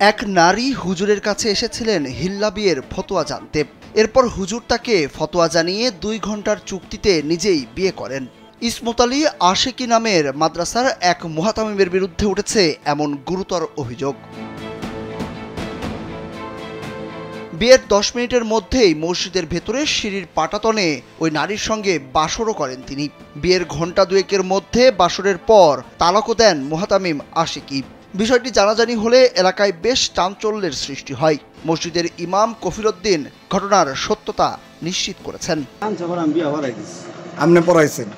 এক নারী হুজুরের কাছে এসেছিলেন হিল্লা বিয়ের ফতোয়া জানতে। এরপর হুজুর তাকে ফতোয়া জানিয়ে 2 ঘন্টার চুক্তিতে নিজেই বিয়ে করেন। ইসমত আলী আশেকি নামের মাদ্রাসার এক মুহাতামিমের বিরুদ্ধে উঠেছে এমন গুরুতর অভিযোগ। বিয়ের 10 মিনিটের মধ্যেই মসজিদের ভেতরে সিঁড়ির পাটাতনে ওই নারীর সঙ্গে বাসরও করেন তিনি। বিয়ের ঘণ্টা 2-এর মধ্যে বাসরের পর তালাকও দেন মুহাতামিম আশেকি। বিষয়টি জানাজানি হলে এলাকায় বেশ চাঞ্চল্যের সৃষ্টি হয়। মসজিদের ইমাম কফিলউদ্দিন ঘটনার সত্যতা নিশ্চিত করেছেন। আপনি পড়াইছেন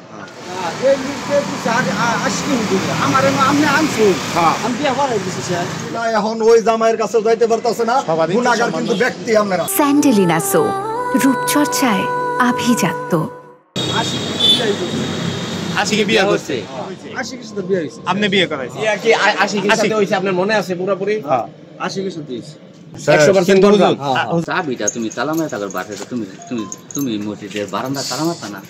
এখন ওই জামাইয়ের কাছে যাইতে পারতেছে না, গুনাহগার কিন্তু ব্যক্তি আপনারা। স্যান্ডেলিনা সো, রূপচর্চায় আভিজাত্য। আশিকি বিয়ে হচ্ছে, আশিকির সাথে বিয়ে হইছে, আপনি বিয়ে করাইছেন? ইয়া কি আশিকির সাথে হইছে আপনার মনে আছে পুরোপুরি? হ্যাঁ, আশিকির সাথে হইছে 100% কনফার্ম। চাবিটা তুমি তালা মারে থাকার বাসাটা তুমি মসজিদের বারান্দা তালা মারতা না?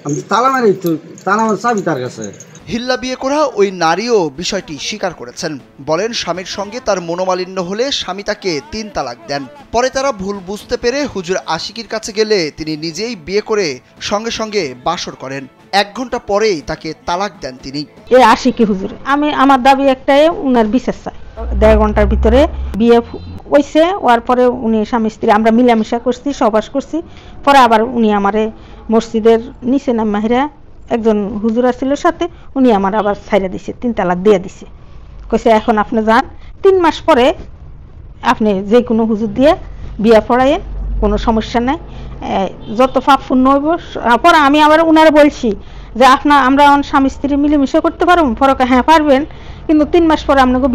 আমি তালা মারি তো, তালা মার চাবি তার কাছে। হিল্লা বিয়ে করা ওই নারীও বিষয়টি স্বীকার করেছেন। বলেন স্বামীর সঙ্গে তার মনোমালিন্য হলে স্বামী তাকে 3 তালাক দেন। পরে তারা ভুল বুঝতে পেরে হুজুর আশিকির কাছে গেলে তিনি নিজেই বিয়ে করে সঙ্গে সঙ্গে বাসর করেন। 1 ঘন্টা পরেই তাকে তালাক দেন তিনি। এই আশিকি হুজুর, আমার দাবি একটাই, উনার বিচার চাই। 1.5 ঘন্টার ভিতরে বিয়ে হইছে, ওর পরে উনি স্বামী স্ত্রী আমরা মিলামিশা করছি, সহবাস করছি। পরে আবার উনি আমারে মসজিদের নিচে নামাইরা একজন হুজুর ছিল সাথে, উনি আমার আবার ছাইরা দিছে, 3 তালাক দিয়ে দিছে। কইছে এখন আপনি যান, 3 মাস পরে আপনি যে কোনো হুজুর দিয়ে বিয়া পড়াইয়েন, কোনো সমস্যা নাই, যত পাপ পুণ্য হইব। পরে আমি আবার উনারে বলছি যে আমরা স্বামী স্ত্রী মিলেমিশে করতে পারবো? পরে হ্যাঁ পারবেন, কিন্তু 3 মাস পরে আপনাকে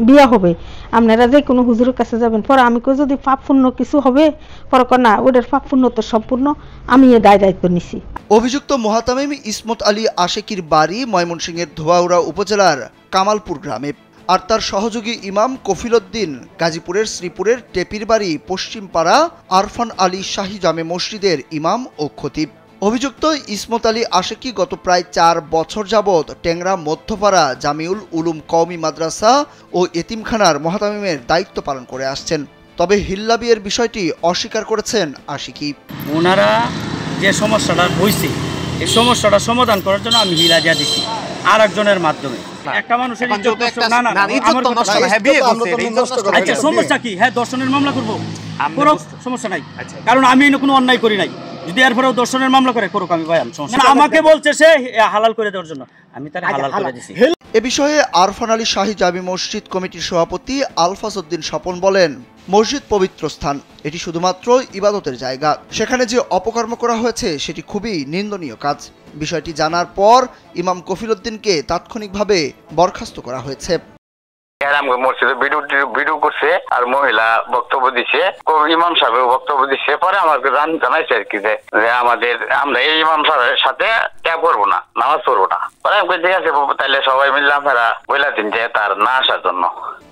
বিয়া হবে, আপনারা যে কোনো হুজুরের কাছে যাবেন। পরে আমি কই যদি পাপ পুণ্য কিছু হবে? পরে না, ওদের পাপ পুণ্য তো সম্পূর্ণ আমি এ দায়িত্ব নিছি। অভিযুক্ত মুহাতামিম ইসমত আলী আশেকির বাড়ি ময়মনসিংহের ধোয়াউড়া উপজেলার কামালপুর গ্রামে, আর তার সহযোগী ইমাম কফিলউদ্দিন গাজীপুরের শ্রীপুরের টেপির বাড়ি পশ্চিমপাড়া আরফান আলী শাহী জামে মসজিদের ইমাম ও খতিব। অভিযুক্ত ইসমত আলী আশেকি গত প্রায় 4 বছর যাবৎ টেংরা মধ্যপাড়া জামিউল উলুম কওমি মাদ্রাসা ও এতিমখানার মুহাতামিমের দায়িত্ব পালন করে আসছেন। তবে হিল্লা বিয়ের বিষয়টি অস্বীকার করেছেন আশিকি। ওনারা যে সমস্যাটা হয়েছে, এই সমস্যাটা সমাধান করার জন্য আমি হিলা দিয়া দিচ্ছি আর একজনের মাধ্যমে। একটা মানুষের সমস্যা কি? হ্যাঁ, দর্শনের মামলা করবো, কোনো সমস্যা নাই, কারণ আমি কোনো অন্যায় করি নাই। যদি এরপরেও দর্শনের মামলা করে করুক, আমি ভাই আমাকে বলছে সে হালাল করে দেওয়ার জন্য, আমি তার হালাল করে দিছি। এ বিষয়ে আরফান আলী শাহী জামি মসজিদ কমিটির সভাপতি আলফাজ উদ্দিন স্বপন বলেন, মসজিদ পবিত্র স্থান, এটি শুধুমাত্র ইবাদতের জায়গা। সেখানে যে অপকর্ম করা হয়েছে সেটি খুবই নিন্দনীয় কাজ। বিষয়টি জানার পর ইমাম কফিলউদ্দিনকে তাৎক্ষণিকভাবে বরখাস্ত করা হয়েছে। মসজিদে ভিডিও করছে আর মহিলা বক্তব্য দিচ্ছে, ইমাম সাহেব বক্তব্য দিচ্ছে। পরে আমাকে জানাইছে আর কি যে আমরা এই ইমাম সাহেবের সাথে ক্যাব করবো না, নামাজ পড়বো না। পরে আমি ঠিক আছে, তাহলে সবাই মিলে আপনারা বলে দিন যে তার না আসার জন্য।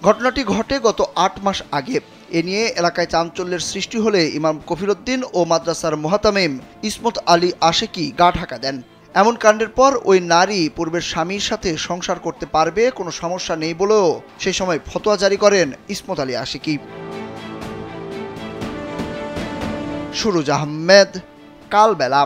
ঘটনাটি ঘটে গত 8 মাস আগে। এ নিয়ে এলাকায় চাঞ্চল্যের সৃষ্টি হলে ইমাম কফিলউদ্দিন ও মাদ্রাসার মুহাতামিম ইসমত আলী আশেকি গা ঢাকা দেন। এমন কাণ্ডের পর ওই নারী পূর্বের স্বামীর সাথে সংসার করতে পারবে, কোনো সমস্যা নেই বলেও সেই সময় ফতোয়া জারি করেন ইসমত আলী আশেকি। সুরুজ আহমেদ, কালবেলা।